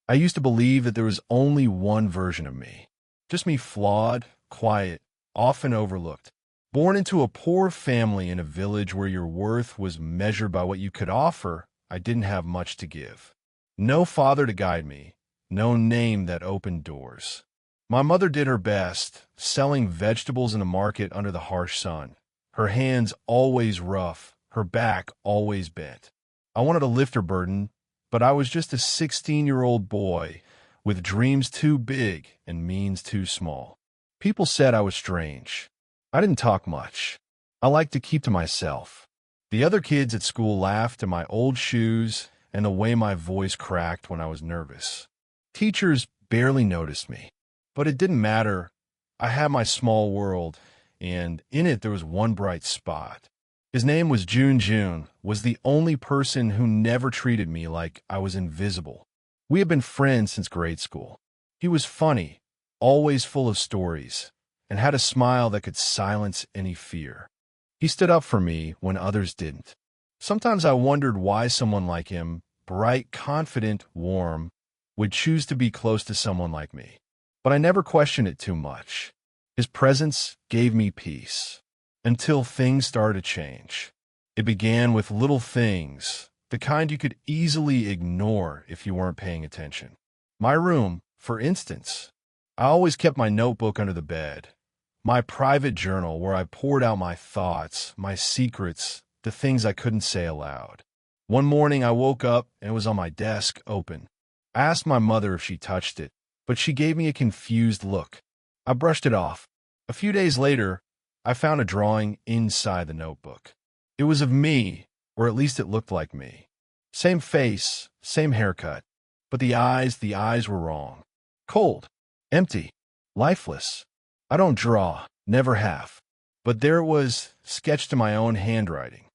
I used to believe that there was only one version of me. Just me, flawed, quiet, often overlooked. Born into a poor family in a village where your worth was measured by what you could offer, I didn't have much to give. No father to guide me, no name that opened doors. My mother did her best, selling vegetables in the market under the harsh sun. Her hands always rough, her back always bent. I wanted to lift her burden, but I was just a 16-year-old boy with dreams too big and means too small. People said I was strange. I didn't talk much. I liked to keep to myself. The other kids at school laughed at my old shoes and the way my voice cracked when I was nervous. Teachers barely noticed me, but it didn't matter. I had my small world, and in it there was one bright spot. His name was June. June was the only person who never treated me like I was invisible. We had been friends since grade school. He was funny, always full of stories, and had a smile that could silence any fear. He stood up for me when others didn't. Sometimes I wondered why someone like him, bright, confident, warm, would choose to be close to someone like me. But I never questioned it too much. His presence gave me peace. Until things started to change. It began with little things, the kind you could easily ignore if you weren't paying attention. My room, for instance. I always kept my notebook under the bed, my private journal where I poured out my thoughts, my secrets, the things I couldn't say aloud. One morning I woke up and it was on my desk, open. I asked my mother if she touched it, but she gave me a confused look. I brushed it off. A few days later, I found a drawing inside the notebook. It was of me, or at least it looked like me. Same face, same haircut, but the eyes were wrong. Cold, empty, lifeless. I don't draw, never have. But there it was, sketched in my own handwriting.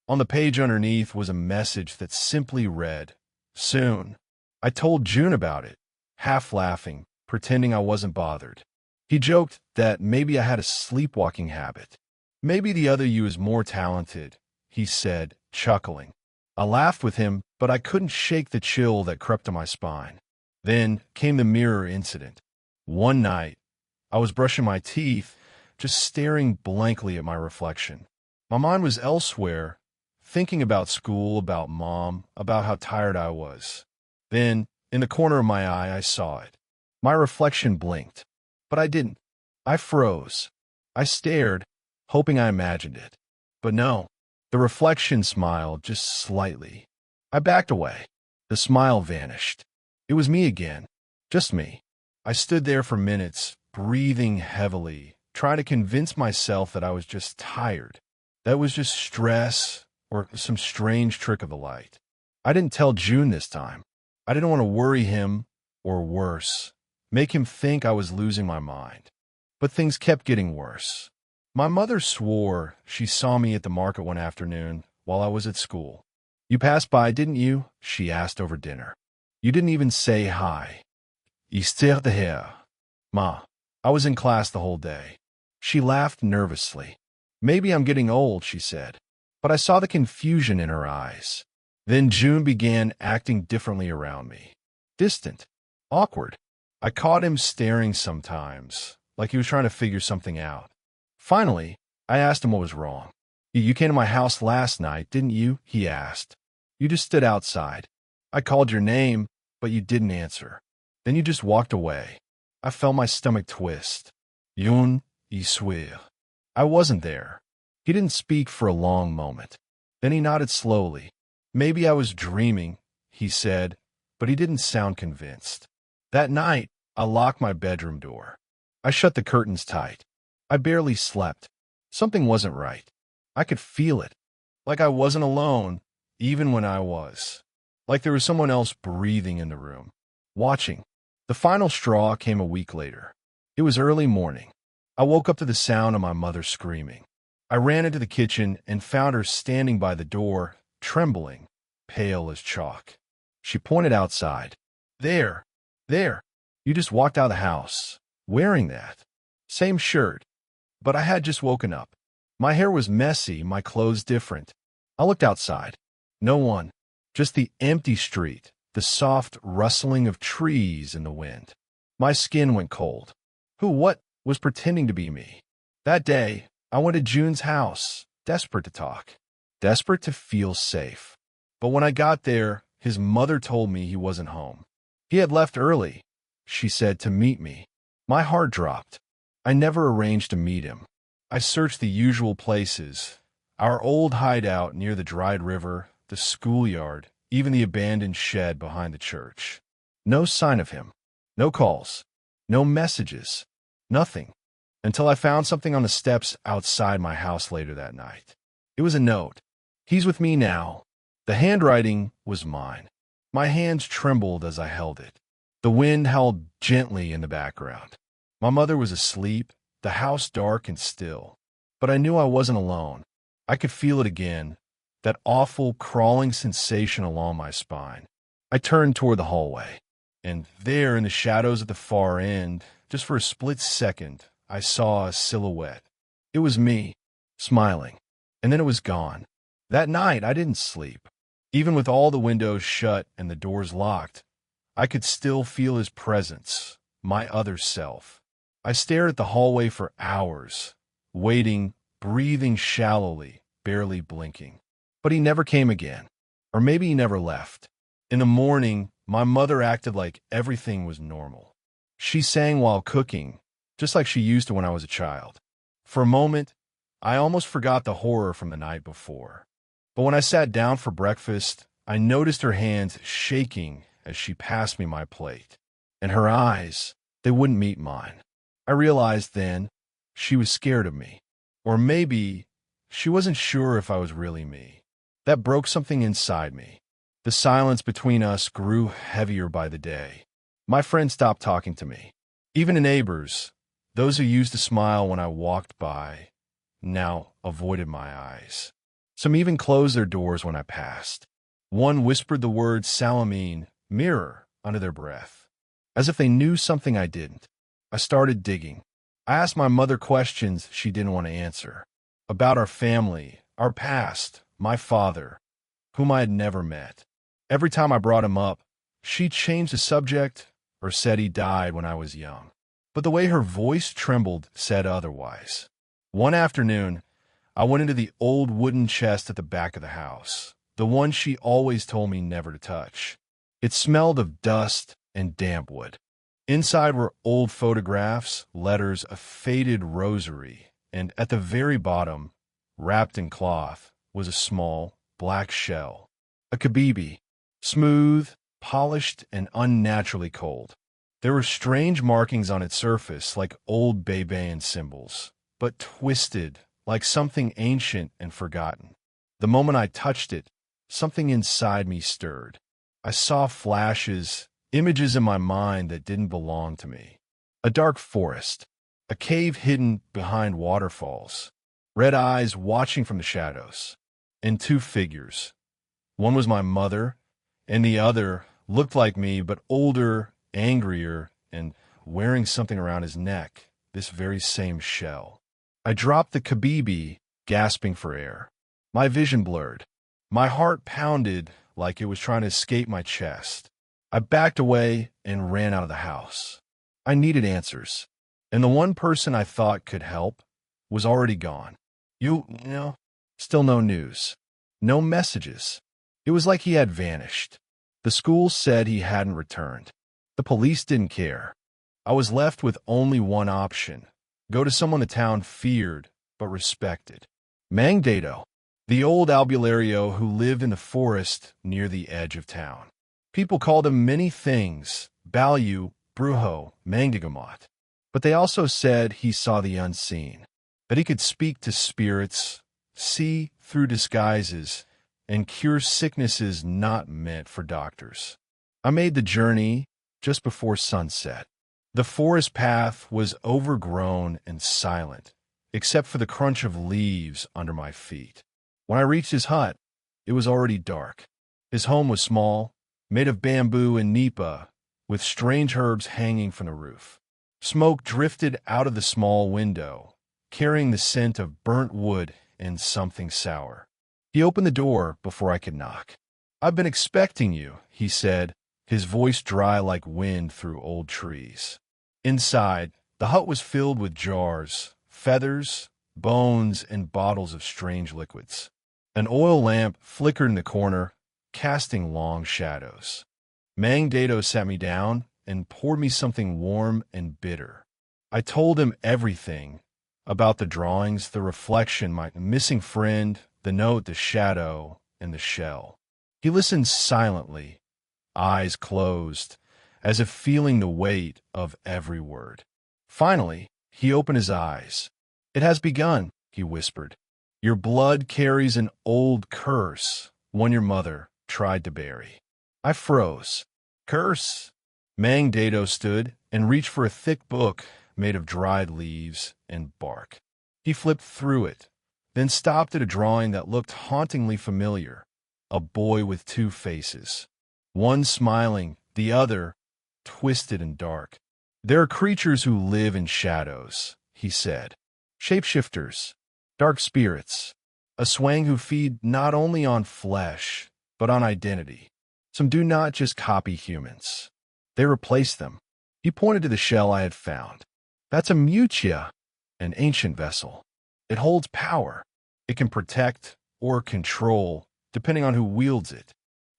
On the page underneath was a message that simply read, "Soon." I told June about it, half laughing, pretending I wasn't bothered. He joked that maybe I had a sleepwalking habit. Maybe the other you is more talented, he said, chuckling. I laughed with him, but I couldn't shake the chill that crept to my spine. Then came the mirror incident. One night, I was brushing my teeth, just staring blankly at my reflection. My mind was elsewhere, thinking about school, about mom, about how tired I was. Then, in the corner of my eye, I saw it. My reflection blinked. But I didn't. I froze. I stared, hoping I imagined it. But no, the reflection smiled just slightly. I backed away. The smile vanished. It was me again. Just me. I stood there for minutes, breathing heavily, trying to convince myself that I was just tired. That was just stress or some strange trick of the light. I didn't tell June this time. I didn't want to worry him, or worse, make him think I was losing my mind. But things kept getting worse. My mother swore she saw me at the market one afternoon while I was at school. "You passed by, didn't you?" she asked over dinner. "You didn't even say hi." "Esther de here." "Ma, I was in class the whole day." She laughed nervously. "Maybe I'm getting old," she said. But I saw the confusion in her eyes. Then June began acting differently around me. Distant. Awkward. I caught him staring sometimes, like he was trying to figure something out. Finally, I asked him what was wrong. "You came to my house last night, didn't you?" he asked. "You just stood outside. I called your name, but you didn't answer. Then you just walked away." I felt my stomach twist. Yun Iswir. I wasn't there. He didn't speak for a long moment. Then he nodded slowly. "Maybe I was dreaming," he said, but he didn't sound convinced. That night, I locked my bedroom door. I shut the curtains tight. I barely slept. Something wasn't right. I could feel it. Like I wasn't alone, even when I was. Like there was someone else breathing in the room, watching. The final straw came a week later. It was early morning. I woke up to the sound of my mother screaming. I ran into the kitchen and found her standing by the door, trembling, pale as chalk. She pointed outside. There. You just walked out of the house, wearing that. Same shirt. But I had just woken up. My hair was messy, my clothes different. I looked outside. No one. Just the empty street, the soft rustling of trees in the wind. My skin went cold. What was pretending to be me? That day, I went to June's house, desperate to talk, desperate to feel safe. But when I got there, his mother told me he wasn't home. He had left early, she said, to meet me. My heart dropped. I never arranged to meet him. I searched the usual places, our old hideout near the dried river, the schoolyard, even the abandoned shed behind the church. No sign of him. No calls. No messages. Nothing. Until I found something on the steps outside my house later that night. It was a note. He's with me now. The handwriting was mine. My hands trembled as I held it. The wind howled gently in the background. My mother was asleep, the house dark and still. But I knew I wasn't alone. I could feel it again, that awful crawling sensation along my spine. I turned toward the hallway, and there in the shadows at the far end, just for a split second, I saw a silhouette. It was me, smiling, and then it was gone. That night, I didn't sleep. Even with all the windows shut and the doors locked, I could still feel his presence, my other self. I stared at the hallway for hours, waiting, breathing shallowly, barely blinking. But he never came again. Or maybe he never left. In the morning, my mother acted like everything was normal. She sang while cooking, just like she used to when I was a child. For a moment, I almost forgot the horror from the night before. But when I sat down for breakfast, I noticed her hands shaking as she passed me my plate. And her eyes, they wouldn't meet mine. I realized then she was scared of me. Or maybe she wasn't sure if I was really me. That broke something inside me. The silence between us grew heavier by the day. My friends stopped talking to me. Even the neighbors, those who used to smile when I walked by, now avoided my eyes. Some even closed their doors when I passed. One whispered the word Salamine, mirror, under their breath, as if they knew something I didn't. I started digging. I asked my mother questions she didn't want to answer. About our family, our past, my father, whom I had never met. Every time I brought him up, she changed the subject or said he died when I was young. But the way her voice trembled said otherwise. One afternoon, I went into the old wooden chest at the back of the house, the one she always told me never to touch. It smelled of dust and damp wood. Inside were old photographs, letters, a faded rosary, and at the very bottom, wrapped in cloth, was a small, black shell, a kabibi, smooth, polished, and unnaturally cold. There were strange markings on its surface like old Bebean symbols, but twisted, like something ancient and forgotten. The moment I touched it, something inside me stirred. I saw flashes, images in my mind that didn't belong to me. A dark forest, a cave hidden behind waterfalls, red eyes watching from the shadows, and two figures. One was my mother, and the other looked like me but older, angrier, and wearing something around his neck, this very same shell. I dropped the kabibi, gasping for air. My vision blurred. My heart pounded like it was trying to escape my chest. I backed away and ran out of the house. I needed answers, and the one person I thought could help was already gone. You know, still no news. No messages. It was like he had vanished. The school said he hadn't returned. The police didn't care. I was left with only one option. Go to someone the town feared but respected. Mangdato, the old albulario who lived in the forest near the edge of town. People called him many things, Balu, Brujo, Mangdagamot. But they also said he saw the unseen, that he could speak to spirits, see through disguises, and cure sicknesses not meant for doctors. I made the journey just before sunset. The forest path was overgrown and silent, except for the crunch of leaves under my feet. When I reached his hut, it was already dark. His home was small, made of bamboo and nipa, with strange herbs hanging from the roof. Smoke drifted out of the small window, carrying the scent of burnt wood and something sour. He opened the door before I could knock. "I've been expecting you," he said, his voice dry like wind through old trees. Inside, the hut was filled with jars, feathers, bones, and bottles of strange liquids. An oil lamp flickered in the corner, casting long shadows. Mang Dato sat me down and poured me something warm and bitter. I told him everything about the drawings, the reflection, my missing friend, the note, the shadow, and the shell. He listened silently, eyes closed, as if feeling the weight of every word. Finally, he opened his eyes. "It has begun," he whispered. "Your blood carries an old curse, one your mother tried to bury." I froze. "Curse?" Mang Dato stood and reached for a thick book made of dried leaves and bark. He flipped through it, then stopped at a drawing that looked hauntingly familiar. A boy with two faces. One smiling, the other twisted and dark. "There are creatures who live in shadows," he said. "Shapeshifters, dark spirits, a swang who feed not only on flesh, but on identity. Some do not just copy humans. They replace them." He pointed to the shell I had found. "That's a mutia, an ancient vessel. It holds power. It can protect or control, depending on who wields it.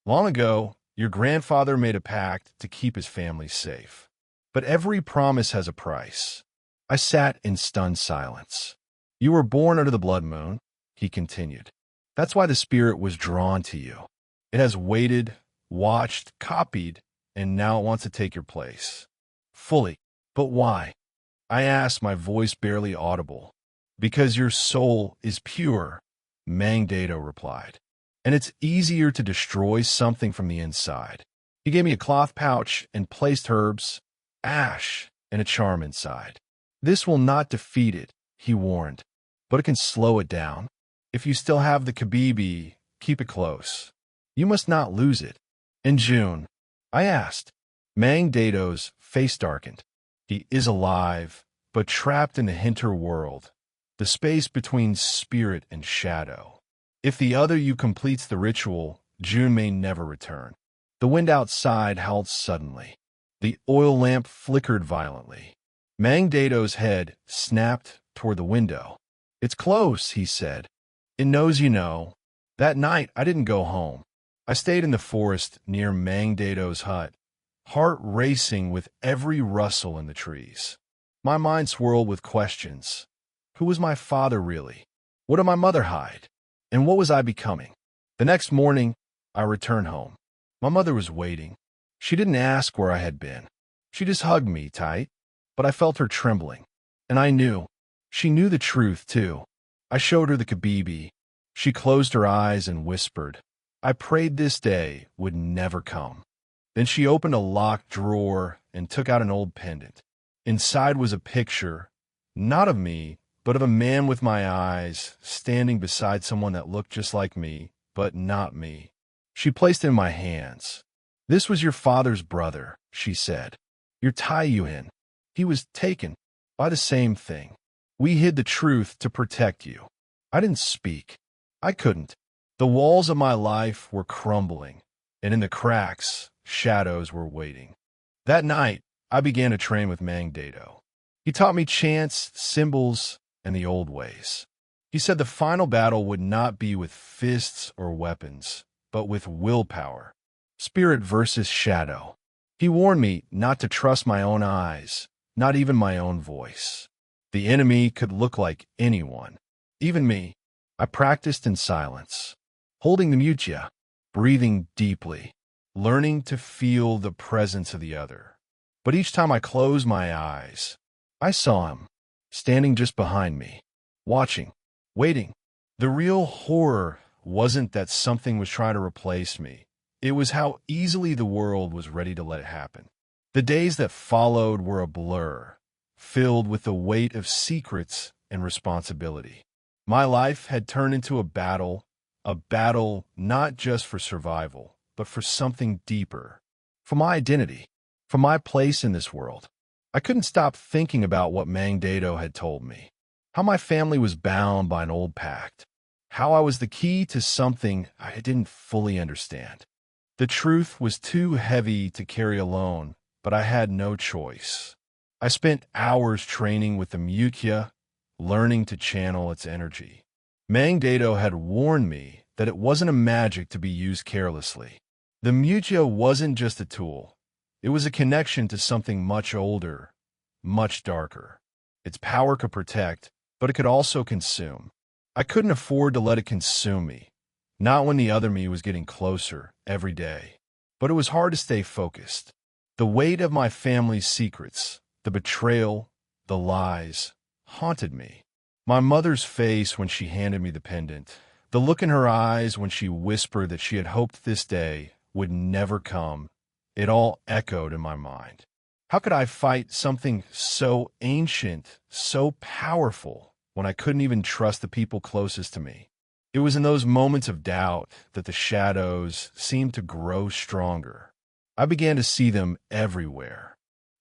Long ago, your grandfather made a pact to keep his family safe. But every promise has a price." I sat in stunned silence. "You were born under the blood moon," he continued. "That's why the spirit was drawn to you. It has waited, watched, copied, and now it wants to take your place. Fully. But why?" I asked, my voice barely audible. "Because your soul is pure," Mang Dato replied. "And it's easier to destroy something from the inside." He gave me a cloth pouch and placed herbs, ash, and a charm inside. "This will not defeat it," he warned, "but it can slow it down. If you still have the Kabibi, keep it close. You must not lose it." "In June?" I asked. Mang Dato's face darkened. "He is alive, but trapped in the hinter world, the space between spirit and shadow. If the other you completes the ritual, June may never return." The wind outside howled suddenly. The oil lamp flickered violently. Mang Dato's head snapped toward the window. "It's close," he said. "It knows you know." That night, I didn't go home. I stayed in the forest near Mang Dato's hut, heart racing with every rustle in the trees. My mind swirled with questions. Who was my father really? What did my mother hide? And what was I becoming? The next morning, I returned home. My mother was waiting. She didn't ask where I had been. She just hugged me tight, but I felt her trembling. And I knew. She knew the truth, too. I showed her the Kabibi. She closed her eyes and whispered, "I prayed this day would never come." Then she opened a locked drawer and took out an old pendant. Inside was a picture, not of me, but of a man with my eyes, standing beside someone that looked just like me, but not me. She placed it in my hands. "This was your father's brother," she said. "Your Taiyuan. He was taken by the same thing. We hid the truth to protect you." I didn't speak. I couldn't. The walls of my life were crumbling, and in the cracks, shadows were waiting. That night, I began to train with Mang Dato. He taught me chants, symbols, and the old ways. He said the final battle would not be with fists or weapons, but with willpower. Spirit versus shadow. He warned me not to trust my own eyes, not even my own voice. The enemy could look like anyone, even me. I practiced in silence, holding the mutia, breathing deeply, learning to feel the presence of the other. But each time I closed my eyes, I saw him, standing just behind me, watching, waiting. The real horror wasn't that something was trying to replace me. It was how easily the world was ready to let it happen. The days that followed were a blur, filled with the weight of secrets and responsibility. My life had turned into a battle not just for survival, but for something deeper, for my identity, for my place in this world. I couldn't stop thinking about what Mang Dato had told me, how my family was bound by an old pact, how I was the key to something I didn't fully understand. The truth was too heavy to carry alone, but I had no choice. I spent hours training with the Mukya, learning to channel its energy. Mang Dato had warned me that it wasn't a magic to be used carelessly. The Mukya wasn't just a tool. It was a connection to something much older, much darker. Its power could protect, but it could also consume. I couldn't afford to let it consume me, not when the other me was getting closer every day. But it was hard to stay focused. The weight of my family's secrets, the betrayal, the lies, haunted me. My mother's face when she handed me the pendant, the look in her eyes when she whispered that she had hoped this day would never come, it all echoed in my mind. How could I fight something so ancient, so powerful, when I couldn't even trust the people closest to me? It was in those moments of doubt that the shadows seemed to grow stronger. I began to see them everywhere.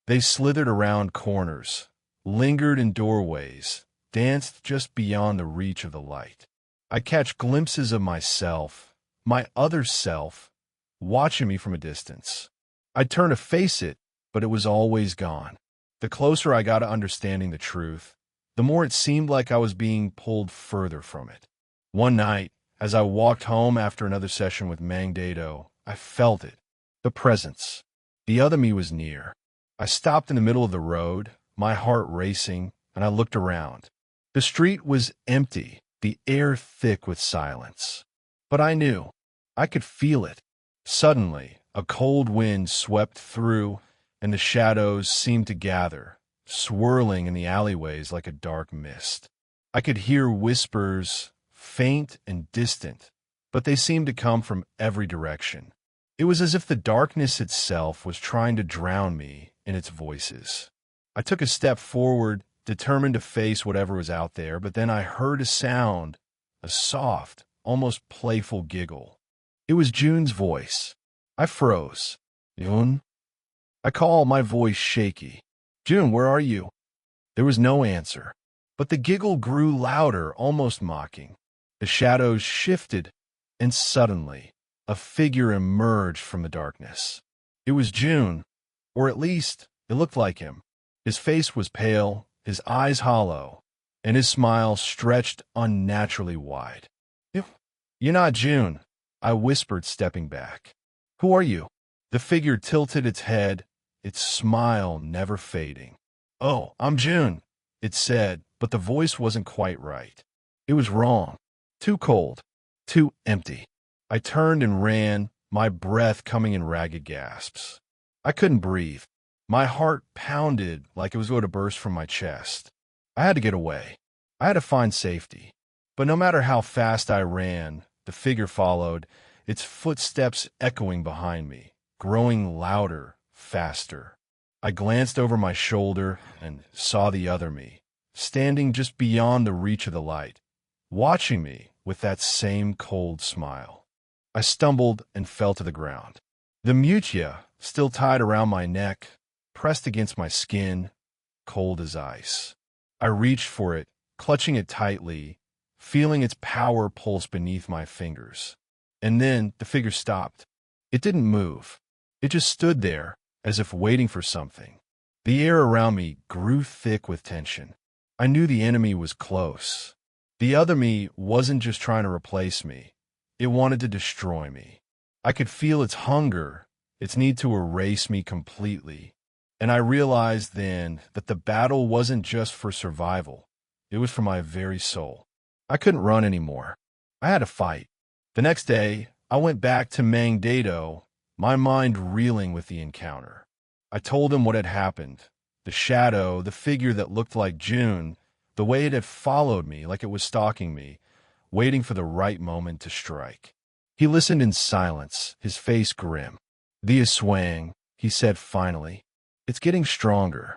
They slithered around corners, lingered in doorways, danced just beyond the reach of the light. I'd catch glimpses of myself, my other self, watching me from a distance. I'd turn to face it, but it was always gone. The closer I got to understanding the truth, the more it seemed like I was being pulled further from it. One night, as I walked home after another session with Mang Dato, I felt it, the presence. The other me was near. I stopped in the middle of the road, my heart racing, and I looked around. The street was empty, the air thick with silence. But I knew. I could feel it. Suddenly, a cold wind swept through, and the shadows seemed to gather, swirling in the alleyways like a dark mist. I could hear whispers, faint and distant, but they seemed to come from every direction. It was as if the darkness itself was trying to drown me in its voices. I took a step forward, determined to face whatever was out there, but then I heard a sound, a soft, almost playful giggle. It was June's voice. I froze. June? I called, my voice shaky. June, where are you? There was no answer, but the giggle grew louder, almost mocking. The shadows shifted, and suddenly, a figure emerged from the darkness. It was June, or at least, it looked like him. His face was pale, his eyes hollow, and his smile stretched unnaturally wide. You're not June, I whispered, stepping back. Who are you? The figure tilted its head, its smile never fading. Oh, I'm June, it said, but the voice wasn't quite right. It was wrong. Too cold, too empty. I turned and ran, my breath coming in ragged gasps. I couldn't breathe. My heart pounded like it was going to burst from my chest. I had to get away. I had to find safety. But no matter how fast I ran, the figure followed, its footsteps echoing behind me, growing louder, faster. I glanced over my shoulder and saw the other me, standing just beyond the reach of the light, watching me with that same cold smile. I stumbled and fell to the ground. The Mukya, still tied around my neck, pressed against my skin, cold as ice. I reached for it, clutching it tightly, feeling its power pulse beneath my fingers. And then the figure stopped. It didn't move. It just stood there, as if waiting for something. The air around me grew thick with tension. I knew the enemy was close. The other me wasn't just trying to replace me. It wanted to destroy me. I could feel its hunger, its need to erase me completely. And I realized then that the battle wasn't just for survival. It was for my very soul. I couldn't run anymore. I had to fight. The next day, I went back to Mang Dato, my mind reeling with the encounter. I told him what had happened. The shadow, the figure that looked like June, the way it had followed me like it was stalking me, waiting for the right moment to strike. He listened in silence, his face grim. "The Aswang," he said finally. "It's getting stronger.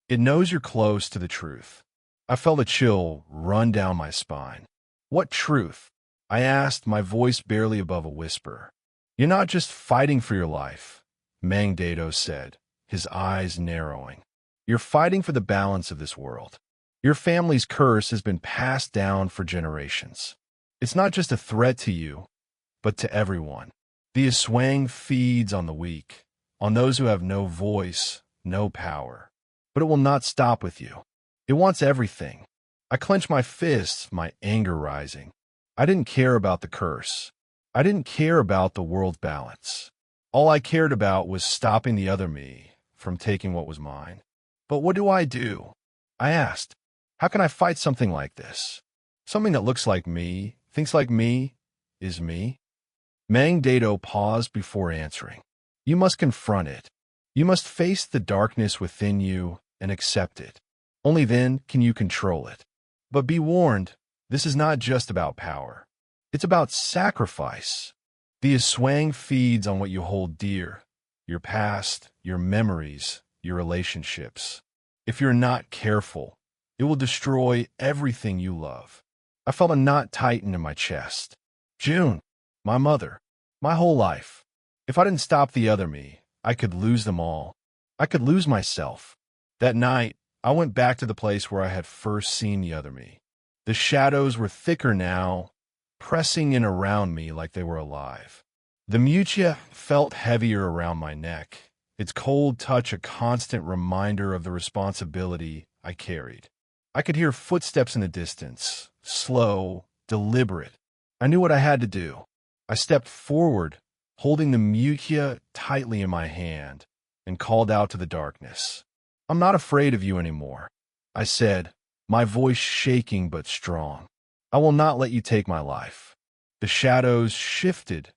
It knows you're close to the truth." I felt a chill run down my spine. "What truth?" I asked, my voice barely above a whisper. "You're not just fighting for your life," Mang Dato said, his eyes narrowing. "You're fighting for the balance of this world. Your family's curse has been passed down for generations. It's not just a threat to you, but to everyone. The Aswang feeds on the weak, on those who have no voice, no power. But it will not stop with you. It wants everything. I clench my fists, my anger rising. I didn't care about the curse. I didn't care about the world balance. All I cared about was stopping the other me from taking what was mine. But what do? I asked. How can I fight something like this? Something that looks like me, thinks like me, is me? Mang Dado paused before answering. You must confront it. You must face the darkness within you and accept it. Only then can you control it. But be warned, this is not just about power. It's about sacrifice. The Aswang feeds on what you hold dear, your past, your memories, your relationships. If you're not careful, it will destroy everything you love. I felt a knot tighten in my chest. June, my mother, my whole life. If I didn't stop the other me, I could lose them all. I could lose myself. That night, I went back to the place where I had first seen the other me. The shadows were thicker now, pressing in around me like they were alive. The mutia felt heavier around my neck, its cold touch a constant reminder of the responsibility I carried. I could hear footsteps in the distance, slow, deliberate. I knew what I had to do. I stepped forward, holding the mutia tightly in my hand, and called out to the darkness. I'm not afraid of you anymore, I said, my voice shaking but strong. I will not let you take my life. The shadows shifted,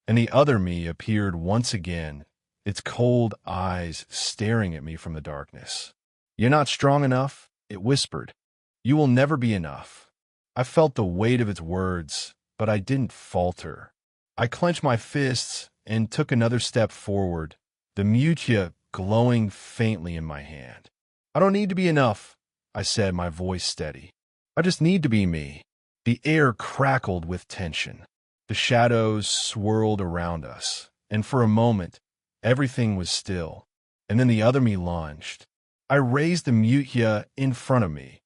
and the other me appeared once again, its cold eyes staring at me from the darkness. You're not strong enough, it whispered. You will never be enough. I felt the weight of its words, but I didn't falter. I clenched my fists and took another step forward, the mutia glowing faintly in my hand. I don't need to be enough, I said, my voice steady. I just need to be me. The air crackled with tension. The shadows swirled around us, and for a moment, everything was still. And then the other me lunged. I raised the mutia in front of me,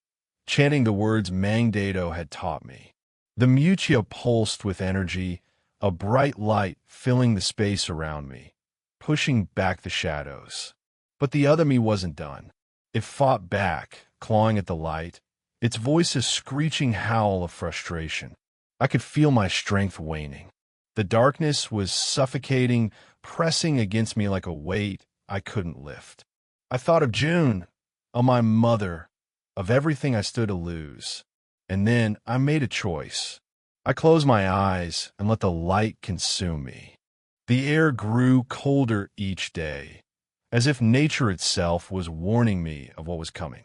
chanting the words Mang Dado had taught me. The mutia pulsed with energy, a bright light filling the space around me, pushing back the shadows. But the other me wasn't done. It fought back, clawing at the light, its voice a screeching howl of frustration. I could feel my strength waning. The darkness was suffocating, pressing against me like a weight I couldn't lift. I thought of June, of my mother, of everything I stood to lose. And then I made a choice. I closed my eyes and let the light consume me. The air grew colder each day, as if nature itself was warning me of what was coming.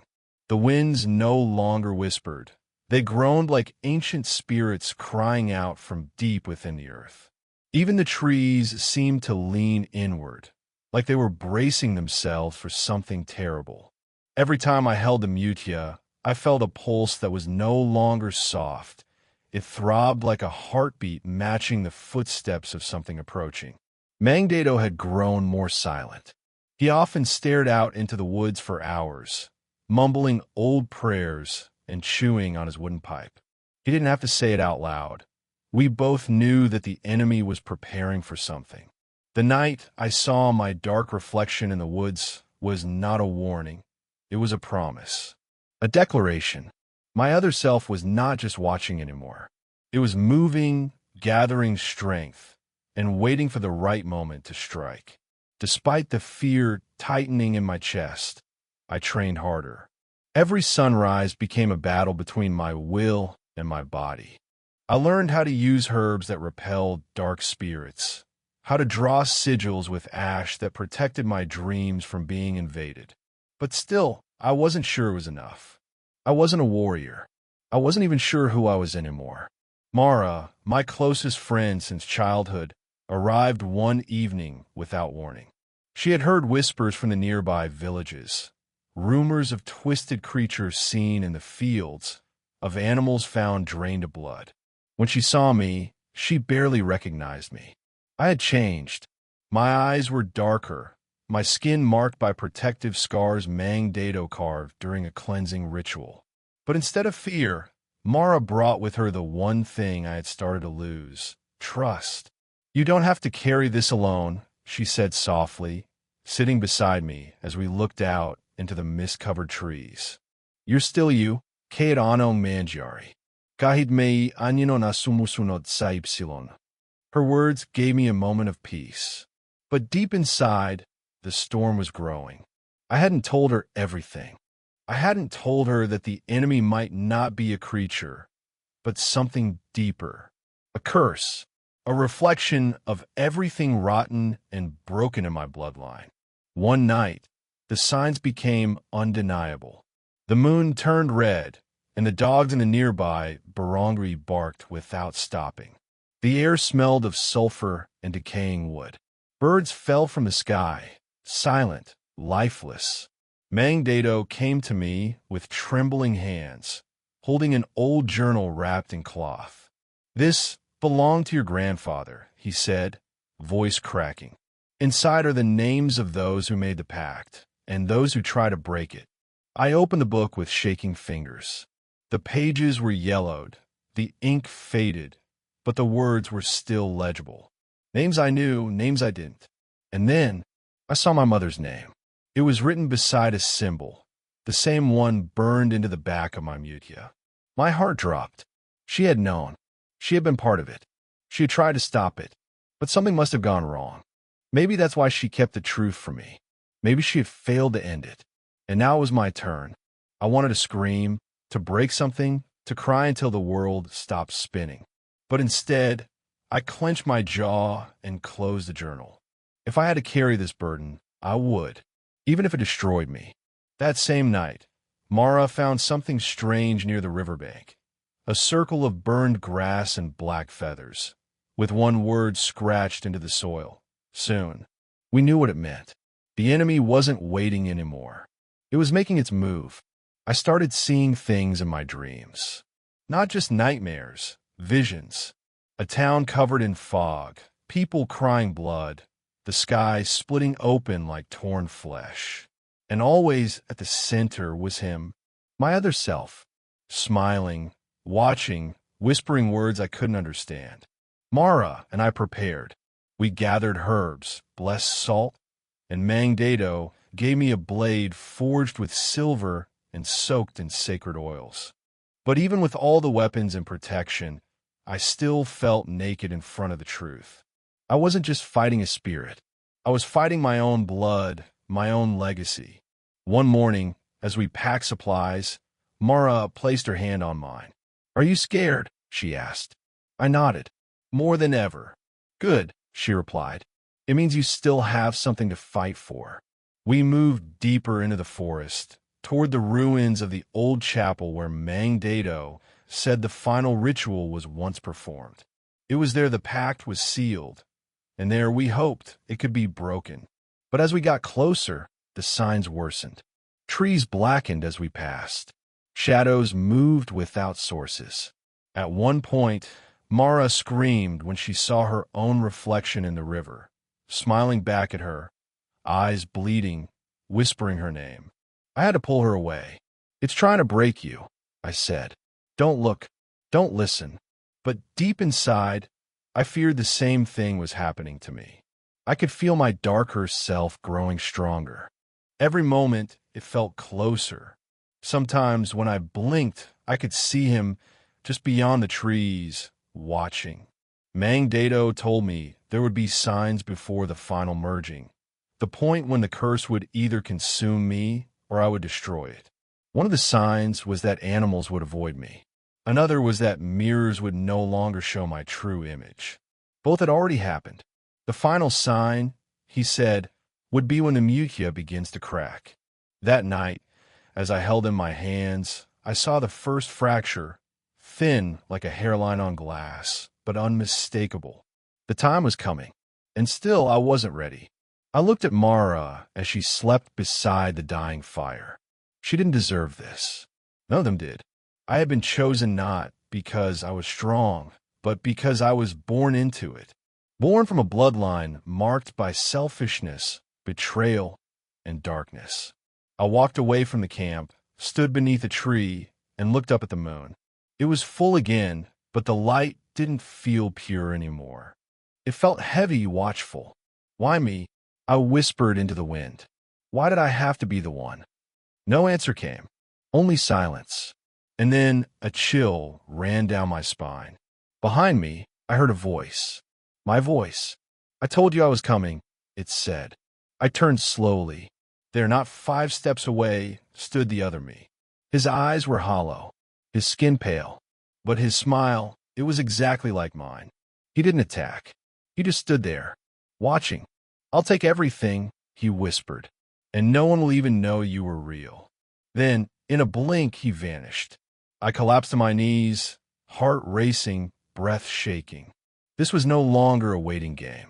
The winds no longer whispered. They groaned like ancient spirits crying out from deep within the earth. Even the trees seemed to lean inward, like they were bracing themselves for something terrible. Every time I held the mutia, I felt a pulse that was no longer soft. It throbbed like a heartbeat matching the footsteps of something approaching. Mang Dado had grown more silent. He often stared out into the woods for hours, mumbling old prayers and chewing on his wooden pipe. He didn't have to say it out loud. We both knew that the enemy was preparing for something. The night I saw my dark reflection in the woods was not a warning. It was a promise, a declaration. My other self was not just watching anymore. It was moving, gathering strength, and waiting for the right moment to strike. Despite the fear tightening in my chest, I trained harder. Every sunrise became a battle between my will and my body. I learned how to use herbs that repelled dark spirits, how to draw sigils with ash that protected my dreams from being invaded. But still, I wasn't sure it was enough. I wasn't a warrior. I wasn't even sure who I was anymore. Mara, my closest friend since childhood, arrived one evening without warning. She had heard whispers from the nearby villages, rumors of twisted creatures seen in the fields, of animals found drained of blood. When she saw me, she barely recognized me. I had changed. My eyes were darker, my skin marked by protective scars Mang Dado carved during a cleansing ritual. But instead of fear, Mara brought with her the one thing I had started to lose: trust. You don't have to carry this alone, she said softly, sitting beside me as we looked out into the mist-covered trees. You're still you, kahit anong mangyari. Kahit may anyo na sumusunod sa ipsilon. Her words gave me a moment of peace. But deep inside, the storm was growing. I hadn't told her everything. I hadn't told her that the enemy might not be a creature, but something deeper. A curse. A reflection of everything rotten and broken in my bloodline. One night, the signs became undeniable. The moon turned red, and the dogs in the nearby barangay barked without stopping. The air smelled of sulfur and decaying wood. Birds fell from the sky, silent, lifeless. Mang Dado came to me with trembling hands, holding an old journal wrapped in cloth. This belonged to your grandfather, he said, voice cracking. Inside are the names of those who made the pact, and those who try to break it. I opened the book with shaking fingers. The pages were yellowed, the ink faded, but the words were still legible. Names I knew, names I didn't. And then I saw my mother's name. It was written beside a symbol, the same one burned into the back of my mutia. My heart dropped. She had known. She had been part of it. She had tried to stop it, but something must have gone wrong. Maybe that's why she kept the truth from me. Maybe she had failed to end it. And now it was my turn. I wanted to scream, to break something, to cry until the world stopped spinning. But instead, I clenched my jaw and closed the journal. If I had to carry this burden, I would, even if it destroyed me. That same night, Mara found something strange near the riverbank. A circle of burned grass and black feathers, with one word scratched into the soil. Soon, we knew what it meant. The enemy wasn't waiting anymore. It was making its move. I started seeing things in my dreams. Not just nightmares, visions. A town covered in fog, people crying blood, the sky splitting open like torn flesh. And always at the center was him, my other self, smiling, watching, whispering words I couldn't understand. Mara and I prepared. We gathered herbs, blessed salt, and Mang Dado gave me a blade forged with silver and soaked in sacred oils. But even with all the weapons and protection, I still felt naked in front of the truth. I wasn't just fighting a spirit. I was fighting my own blood, my own legacy. One morning, as we packed supplies, Mara placed her hand on mine. "Are you scared?" she asked. I nodded. "More than ever." "Good," she replied. "It means you still have something to fight for." We moved deeper into the forest, toward the ruins of the old chapel where Mang Dado said the final ritual was once performed. It was there the pact was sealed, and there we hoped it could be broken. But as we got closer, the signs worsened. Trees blackened as we passed. Shadows moved without sources. At one point, Mara screamed when she saw her own reflection in the river, smiling back at her, eyes bleeding, whispering her name. I had to pull her away. "It's trying to break you," I said. "Don't look, don't listen." But deep inside, I feared the same thing was happening to me. I could feel my darker self growing stronger. Every moment, it felt closer. Sometimes when I blinked, I could see him just beyond the trees, watching. Mang Dado told me there would be signs before the final merging, the point when the curse would either consume me or I would destroy it. One of the signs was that animals would avoid me. Another was that mirrors would no longer show my true image. Both had already happened. The final sign, he said, would be when the mutia begins to crack. That night, as I held in my hands, I saw the first fracture, thin like a hairline on glass, but unmistakable. The time was coming, and still I wasn't ready. I looked at Mara as she slept beside the dying fire. She didn't deserve this. None of them did. I had been chosen not because I was strong, but because I was born into it. Born from a bloodline marked by selfishness, betrayal, and darkness. I walked away from the camp, stood beneath a tree, and looked up at the moon. It was full again, but the light didn't feel pure anymore. It felt heavy, watchful. Why me? I whispered into the wind. Why did I have to be the one? No answer came, only silence. And then a chill ran down my spine. Behind me, I heard a voice. My voice. I told you I was coming, it said. I turned slowly. There, not 5 steps away, stood the other me. His eyes were hollow, his skin pale, but his smile, it was exactly like mine. He didn't attack. He just stood there, watching. I'll take everything, he whispered, and no one will even know you were real. Then, in a blink, he vanished. I collapsed to my knees, heart racing, breath shaking. This was no longer a waiting game.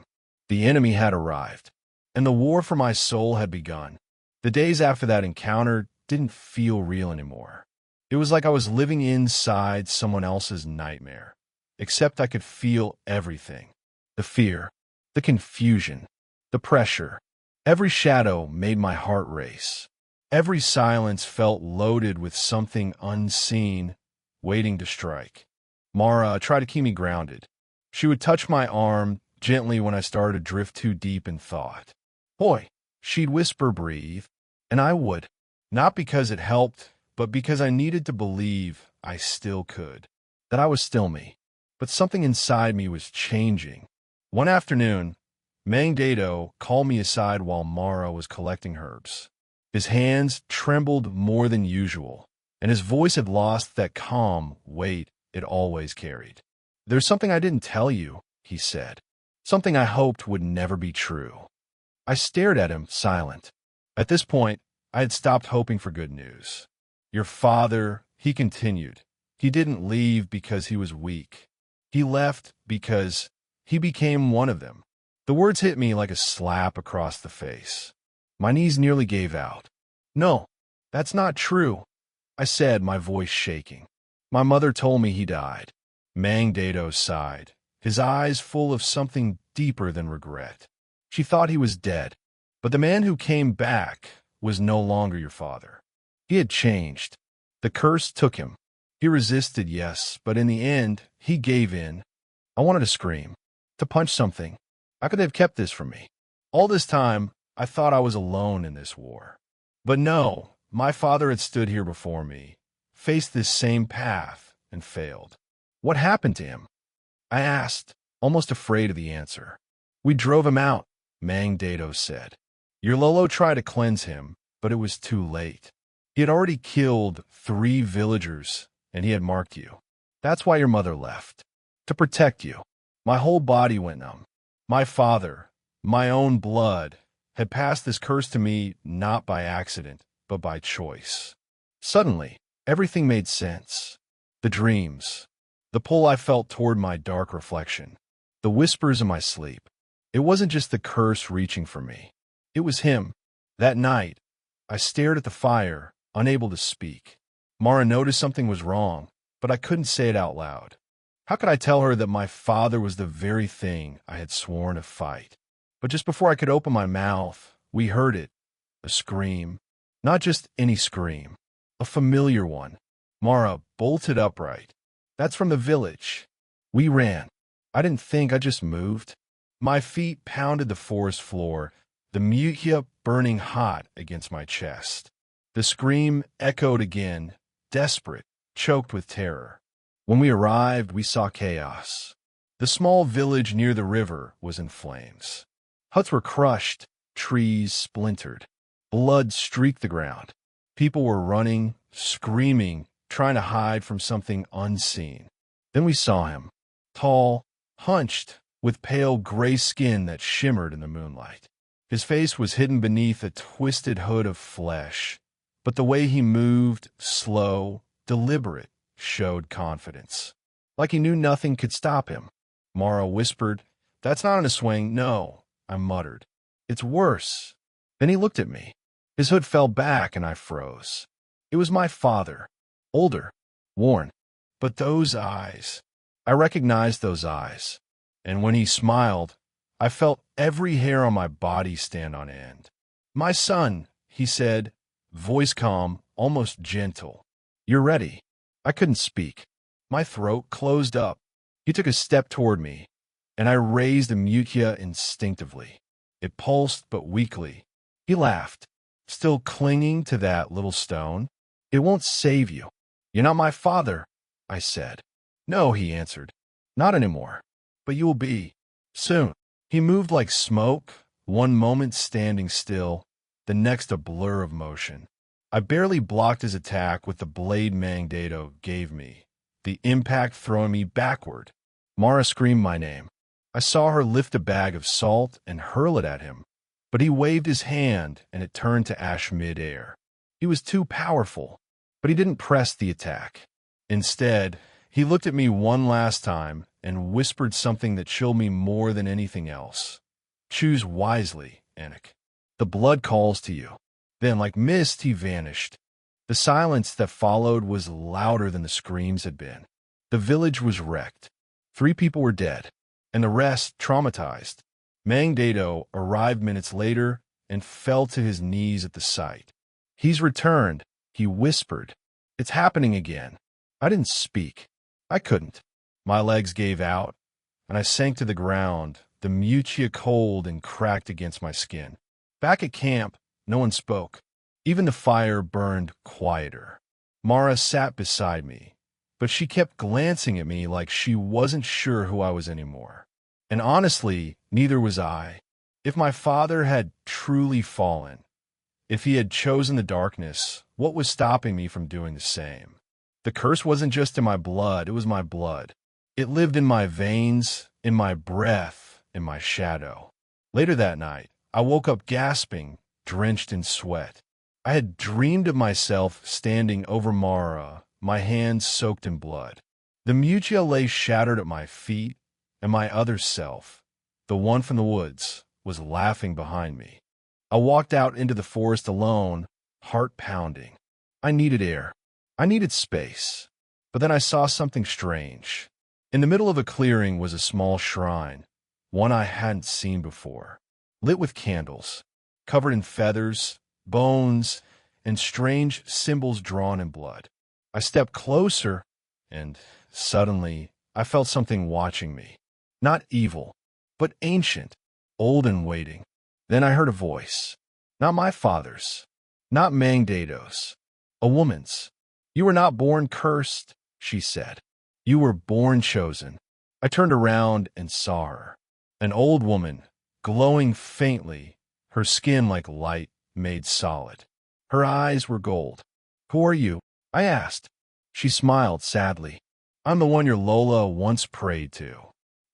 The enemy had arrived, and the war for my soul had begun. The days after that encounter didn't feel real anymore. It was like I was living inside someone else's nightmare, except I could feel everything. The fear, the confusion, the pressure. Every shadow made my heart race. Every silence felt loaded with something unseen, waiting to strike. Mara tried to keep me grounded. She would touch my arm gently when I started to drift too deep in thought. Boy, she'd whisper, breathe, and I would. Not because it helped, but because I needed to believe I still could, that I was still me. But something inside me was changing. One afternoon, Mang Dado called me aside while Mara was collecting herbs. His hands trembled more than usual, and his voice had lost that calm weight it always carried. There's something I didn't tell you, he said. Something I hoped would never be true. I stared at him, silent. At this point, I had stopped hoping for good news. Your father, he continued, he didn't leave because he was weak. He left because he became one of them. The words hit me like a slap across the face. My knees nearly gave out. No, that's not true, I said, my voice shaking. My mother told me he died. Mang Dado sighed, his eyes full of something deeper than regret. She thought he was dead, but the man who came back was no longer your father. He had changed. The curse took him. He resisted, yes, but in the end, he gave in. I wanted to scream, to punch something. How could they have kept this from me? All this time, I thought I was alone in this war. But no, my father had stood here before me, faced this same path, and failed. What happened to him? I asked, almost afraid of the answer. We drove him out, Mang Dado said. Your Lolo tried to cleanse him, but it was too late. He had already killed 3 villagers, and he had marked you. That's why your mother left. To protect you. My whole body went numb. My father, my own blood, had passed this curse to me not by accident, but by choice. Suddenly, everything made sense. The dreams, the pull I felt toward my dark reflection, the whispers in my sleep. It wasn't just the curse reaching for me. It was him. That night, I stared at the fire, unable to speak. Mara noticed something was wrong, but I couldn't say it out loud. How could I tell her that my father was the very thing I had sworn to fight? But just before I could open my mouth, we heard it. A scream. Not just any scream. A familiar one. Mara bolted upright. That's from the village. We ran. I didn't think, I just moved. My feet pounded the forest floor, the muhia burning hot against my chest. The scream echoed again, desperate, choked with terror. When we arrived, we saw chaos. The small village near the river was in flames. Huts were crushed, trees splintered. Blood streaked the ground. People were running, screaming, trying to hide from something unseen. Then we saw him, tall, hunched, with pale gray skin that shimmered in the moonlight. His face was hidden beneath a twisted hood of flesh, but the way he moved, slow, deliberate, showed confidence. Like he knew nothing could stop him. Mara whispered, "That's not in a swing, no," I muttered. "It's worse." Then he looked at me. His hood fell back and I froze. It was my father, older, worn. But those eyes, I recognized those eyes. And when he smiled, I felt every hair on my body stand on end. "My son," he said, voice calm, almost gentle. "You're ready." I couldn't speak. My throat closed up. He took a step toward me. and I raised a Mutia instinctively. It pulsed but weakly. He laughed, still clinging to that little stone. It won't save you. You're not my father, I said. No, he answered. Not anymore. But you will be. Soon. He moved like smoke, one moment standing still, the next a blur of motion. I barely blocked his attack with the blade Mangdato gave me, the impact throwing me backward. Mara screamed my name. I saw her lift a bag of salt and hurl it at him, but he waved his hand and it turned to ash mid-air. He was too powerful, but he didn't press the attack. Instead, he looked at me one last time and whispered something that chilled me more than anything else. Choose wisely, Anik. The blood calls to you. Then, like mist, he vanished. The silence that followed was louder than the screams had been. The village was wrecked. 3 people were dead, and the rest traumatized. Mangdato arrived minutes later and fell to his knees at the sight. He's returned, he whispered. It's happening again. I didn't speak. I couldn't. My legs gave out, and I sank to the ground, the Mutia cold and cracked against my skin. Back at camp, no one spoke. Even the fire burned quieter. Mara sat beside me, but she kept glancing at me like she wasn't sure who I was anymore. And honestly, neither was I. If my father had truly fallen, if he had chosen the darkness, what was stopping me from doing the same? The curse wasn't just in my blood, it was my blood. It lived in my veins, in my breath, in my shadow. Later that night, I woke up gasping, drenched in sweat. I had dreamed of myself standing over Mara, my hands soaked in blood. The Mutia lay shattered at my feet, and my other self, the one from the woods, was laughing behind me. I walked out into the forest alone, heart pounding. I needed air. I needed space. But then I saw something strange. In the middle of a clearing was a small shrine, one I hadn't seen before, lit with candles, covered in feathers, bones, and strange symbols drawn in blood. I stepped closer, and suddenly I felt something watching me. Not evil, but ancient, old and waiting. Then I heard a voice. Not my father's, not Mangdato's, a woman's. You were not born cursed, she said. You were born chosen. I turned around and saw her. An old woman, glowing faintly, her skin like light made solid. Her eyes were gold. Who are you? I asked. She smiled sadly. I'm the one your Lola once prayed to.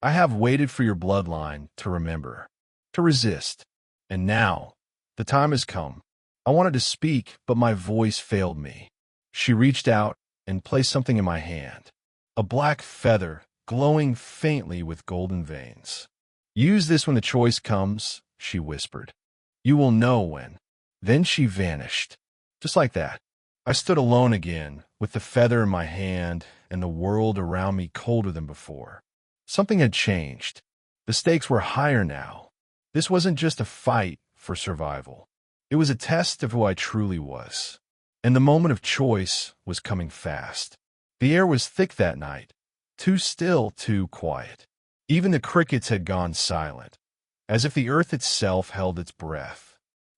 I have waited for your bloodline to remember, to resist. And now, the time has come. I wanted to speak, but my voice failed me. She reached out and placed something in my hand. A black feather, glowing faintly with golden veins. Use this when the choice comes, she whispered. You will know when. Then she vanished. Just like that. I stood alone again, with the feather in my hand and the world around me colder than before. Something had changed. The stakes were higher now. This wasn't just a fight for survival. It was a test of who I truly was. And the moment of choice was coming fast. The air was thick that night, too still, too quiet. Even the crickets had gone silent, as if the earth itself held its breath.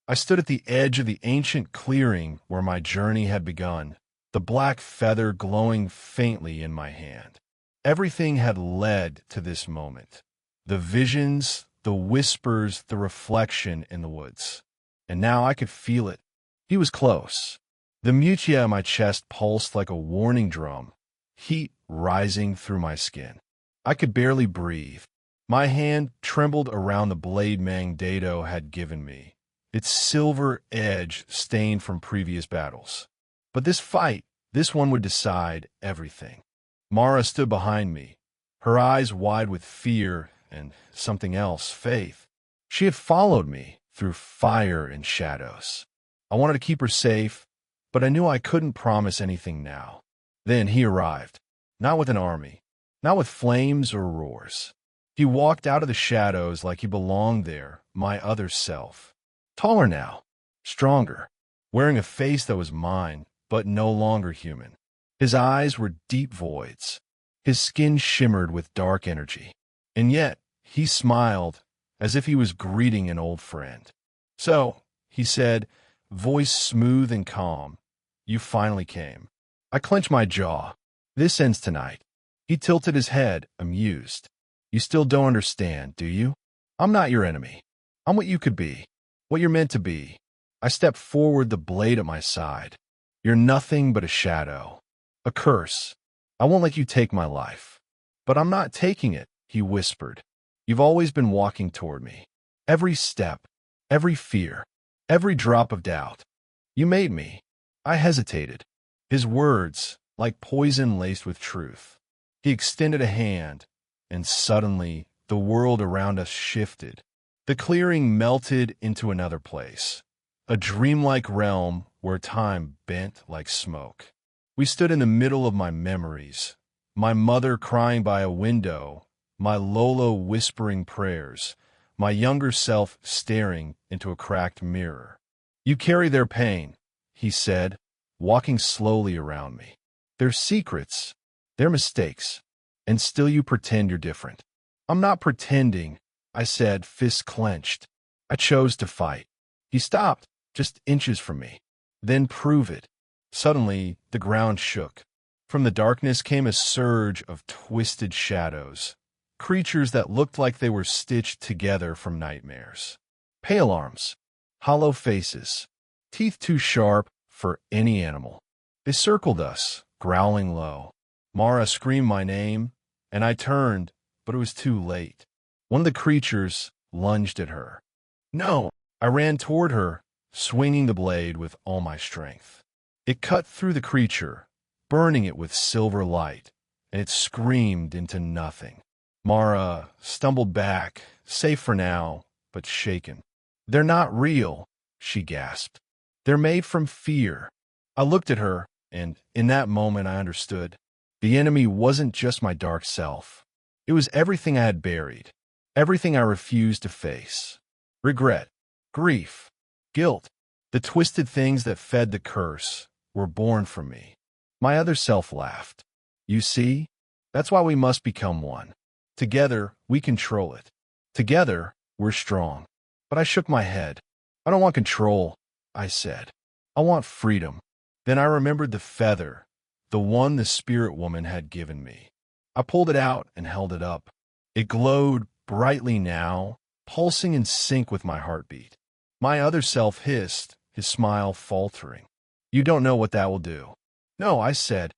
I stood at the edge of the ancient clearing where my journey had begun, the black feather glowing faintly in my hand. Everything had led to this moment. The visions, the whispers, the reflection in the woods. And now I could feel it. He was close. The Mutia in my chest pulsed like a warning drum, heat rising through my skin. I could barely breathe. My hand trembled around the blade Mangdato had given me, its silver edge stained from previous battles. But this fight, this one would decide everything. Mara stood behind me, her eyes wide with fear and something else, faith. She had followed me through fire and shadows. I wanted to keep her safe, but I knew I couldn't promise anything now. Then he arrived, not with an army, not with flames or roars. He walked out of the shadows like he belonged there, my other self. Taller now, stronger, wearing a face that was mine, but no longer human. His eyes were deep voids. His skin shimmered with dark energy. And yet, He smiled, as if he was greeting an old friend. "So," he said, voice smooth and calm, "you finally came." I clenched my jaw. "This ends tonight." He tilted his head, amused. "You still don't understand, do you? I'm not your enemy. I'm what you could be, what you're meant to be." I stepped forward, the blade at my side. "You're nothing but a shadow, a curse. I won't let you take my life." "But I'm not taking it," he whispered. "You've always been walking toward me. Every step, every fear, every drop of doubt. You made me." I hesitated. His words, like poison laced with truth. He extended a hand, and suddenly the world around us shifted. The clearing melted into another place, a dreamlike realm where time bent like smoke. We stood in the middle of my memories, my mother crying by a window, my Lolo whispering prayers, my younger self staring into a cracked mirror. "You carry their pain," he said, walking slowly around me. "Their secrets, their mistakes, and still you pretend you're different." "I'm not pretending," I said, fists clenched. "I chose to fight." He stopped, just inches from me. "Then prove it." Suddenly, the ground shook. From the darkness came a surge of twisted shadows, creatures that looked like they were stitched together from nightmares. Pale arms, hollow faces, teeth too sharp for any animal. They circled us, growling low. Mara screamed my name, and I turned, but it was too late. One of the creatures lunged at her. "No!" I ran toward her, swinging the blade with all my strength. It cut through the creature, burning it with silver light, and it screamed into nothing. Mara stumbled back, safe for now, but shaken. "They're not real," she gasped. "They're made from fear." I looked at her, and in that moment I understood. The enemy wasn't just my dark self. It was everything I had buried, everything I refused to face. Regret, grief, guilt, the twisted things that fed the curse were born from me. My other self laughed. "You see? That's why we must become one. Together, we control it. Together, we're strong." But I shook my head. "I don't want control," I said. "I want freedom." Then I remembered the feather, the one the spirit woman had given me. I pulled it out and held it up. It glowed brightly now, pulsing in sync with my heartbeat. My other self hissed, his smile faltering. "You don't know what that will do." "No," I said,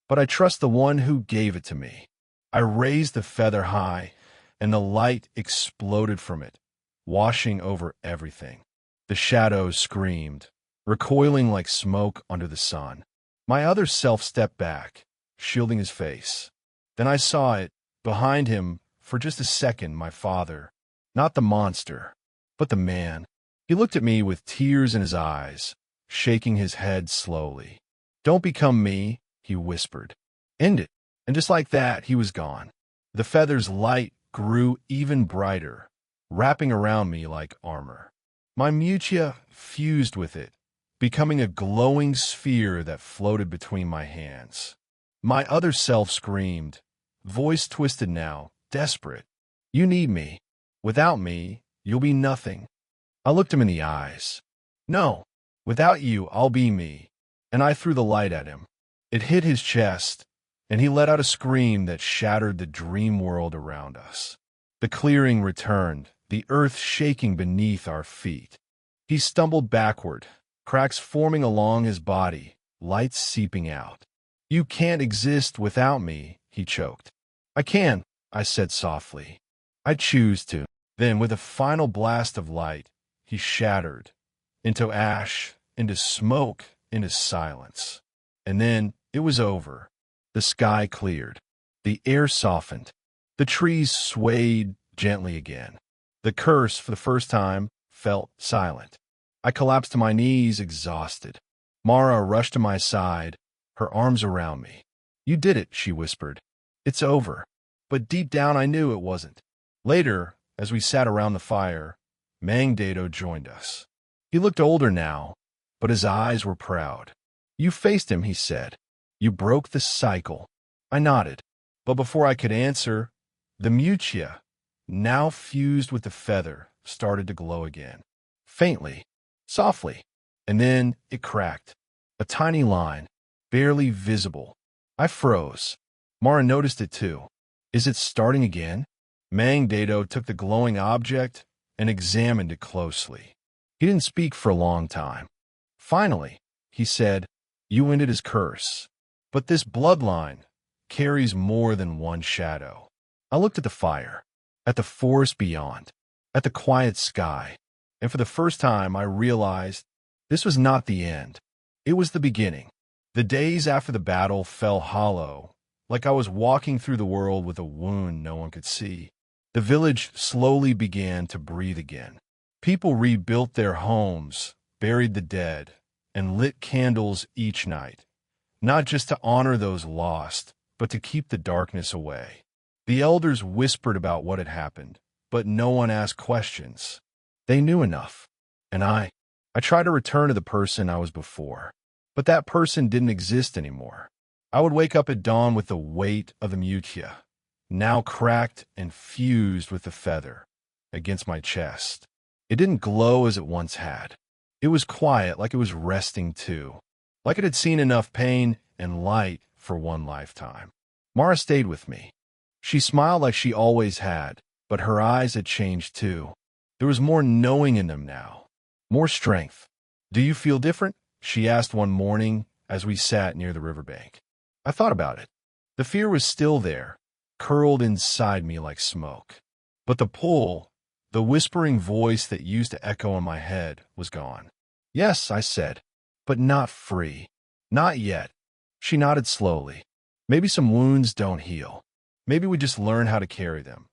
"but I trust the one who gave it to me." I raised the feather high, and the light exploded from it, washing over everything. The shadows screamed, recoiling like smoke under the sun. My other self stepped back, shielding his face. Then I saw it, behind him, for just a second, my father. Not the monster, but the man. He looked at me with tears in his eyes, shaking his head slowly. "Don't become me," he whispered. "End it." And just like that, he was gone. The feather's light grew even brighter, wrapping around me like armor. My mutia fused with it, becoming a glowing sphere that floated between my hands. My other self screamed, voice twisted now, desperate. "You need me. Without me, you'll be nothing." I looked him in the eyes. "No, without you, I'll be me." And I threw the light at him. It hit his chest, and he let out a scream that shattered the dream world around us. The clearing returned, the earth shaking beneath our feet. He stumbled backward, cracks forming along his body, light seeping out. "You can't exist without me," he choked. "I can," I said softly. "I choose to." Then, with a final blast of light, he shattered, into ash, into smoke, into silence. And then it was over. The sky cleared. The air softened. The trees swayed gently again. The curse, for the first time, felt silent. I collapsed to my knees, exhausted. Mara rushed to my side, her arms around me. "You did it," she whispered. "It's over." But deep down I knew it wasn't. Later, as we sat around the fire, Mangdato joined us. He looked older now, but his eyes were proud. "You faced him," he said. "You broke the cycle." I nodded, but before I could answer, the mutia, now fused with the feather, started to glow again. Faintly, softly, and then it cracked. A tiny line, barely visible. I froze. Mara noticed it too. Is it starting again? Mang Dado took the glowing object and examined it closely. He didn't speak for a long time. Finally, he said, "You ended his curse. But this bloodline carries more than one shadow." I looked at the fire, at the forest beyond, at the quiet sky, and for the first time I realized this was not the end. It was the beginning. The days after the battle fell hollow, like I was walking through the world with a wound no one could see. The village slowly began to breathe again. People rebuilt their homes, buried the dead, and lit candles each night, not just to honor those lost, but to keep the darkness away. The elders whispered about what had happened, but no one asked questions. They knew enough. And I tried to return to the person I was before, but that person didn't exist anymore. I would wake up at dawn with the weight of the Mutia, now cracked and fused with the feather, against my chest. It didn't glow as it once had. It was quiet, like it was resting too, like it had seen enough pain and light for one lifetime. Mara stayed with me. She smiled like she always had, but her eyes had changed too. There was more knowing in them now, more strength. "Do you feel different?" she asked one morning as we sat near the riverbank. I thought about it. The fear was still there, curled inside me like smoke. But the pull, the whispering voice that used to echo in my head, was gone. "Yes," I said, "but not free. Not yet." She nodded slowly. "Maybe some wounds don't heal. Maybe we just learn how to carry them."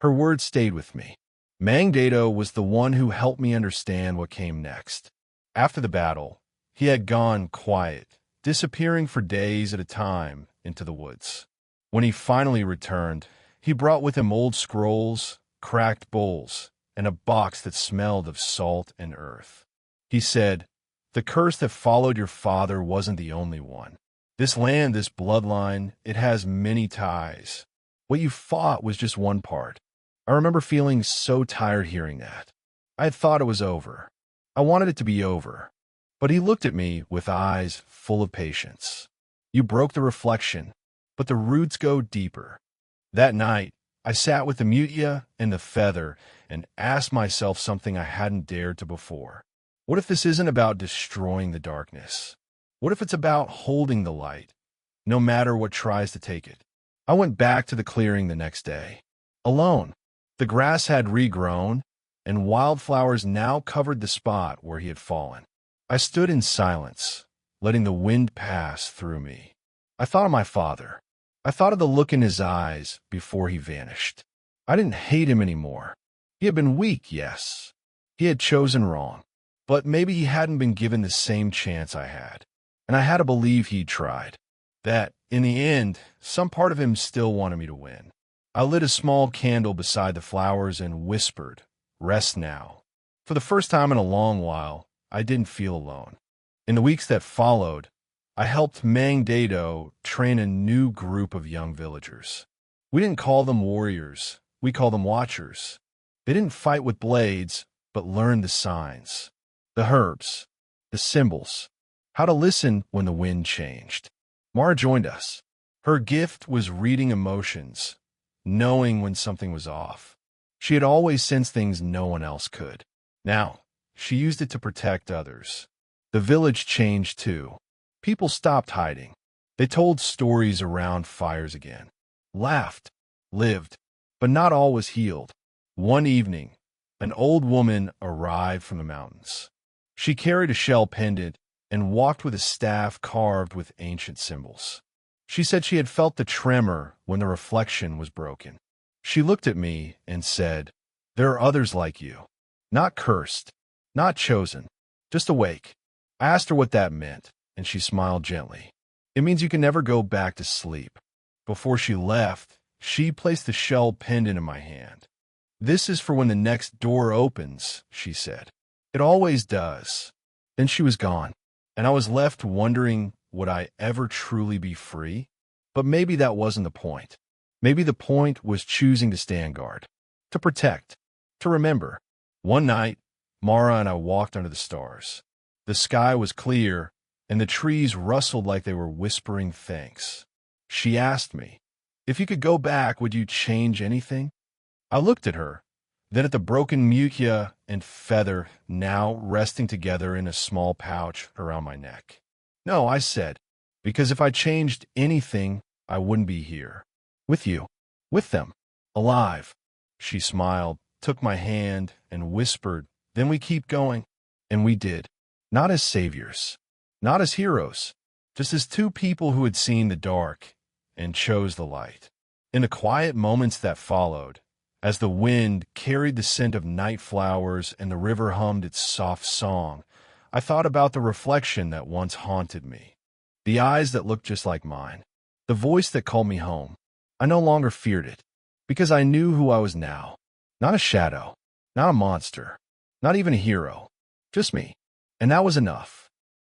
Her words stayed with me. Mang Dado was the one who helped me understand what came next. After the battle, he had gone quiet, disappearing for days at a time into the woods. When he finally returned, he brought with him old scrolls, cracked bowls, and a box that smelled of salt and earth. He said, "The curse that followed your father wasn't the only one. This land, this bloodline, it has many ties. What you fought was just one part." I remember feeling so tired hearing that. I had thought it was over. I wanted it to be over. But he looked at me with eyes full of patience. "You broke the reflection, but the roots go deeper." That night, I sat with the Mutia and the feather and asked myself something I hadn't dared to before. What if this isn't about destroying the darkness? What if it's about holding the light, no matter what tries to take it? I went back to the clearing the next day, alone. The grass had regrown, and wildflowers now covered the spot where he had fallen. I stood in silence, letting the wind pass through me. I thought of my father. I thought of the look in his eyes before he vanished. I didn't hate him anymore. He had been weak, yes. He had chosen wrong. But maybe he hadn't been given the same chance I had. And I had to believe he'd tried. That, in the end, some part of him still wanted me to win. I lit a small candle beside the flowers and whispered, "Rest now." For the first time in a long while, I didn't feel alone. In the weeks that followed, I helped Mang Dado train a new group of young villagers. We didn't call them warriors, we called them watchers. They didn't fight with blades, but learned the signs, the herbs, the symbols, how to listen when the wind changed. Mara joined us. Her gift was reading emotions, knowing when something was off. She had always sensed things no one else could. Now, she used it to protect others. The village changed too. People stopped hiding. They told stories around fires again. Laughed, lived, but not all was healed. One evening, an old woman arrived from the mountains. She carried a shell pendant and walked with a staff carved with ancient symbols. She said she had felt the tremor when the reflection was broken. She looked at me and said, "There are others like you. Not cursed, not chosen, just awake." I asked her what that meant, and she smiled gently. "It means you can never go back to sleep." Before she left, she placed the shell pendant in my hand. "This is for when the next door opens," she said. "It always does." Then she was gone, and I was left wondering, would I ever truly be free? But maybe that wasn't the point. Maybe the point was choosing to stand guard. to protect, to remember. One night, Mara and I walked under the stars. The sky was clear, and the trees rustled like they were whispering thanks. She asked me, if you could go back, would you change anything? I looked at her, then at the broken mucia and feather now resting together in a small pouch around my neck. No, I said, because if I changed anything, I wouldn't be here. With you. With them. Alive. She smiled, took my hand, and whispered, then we keep going. And we did. Not as saviors. Not as heroes. Just as two people who had seen the dark and chose the light. In the quiet moments that followed, as the wind carried the scent of night flowers and the river hummed its soft song, I thought about the reflection that once haunted me. The eyes that looked just like mine. The voice that called me home. I no longer feared it, because I knew who I was now. Not a shadow, not a monster, not even a hero. Just me. And that was enough.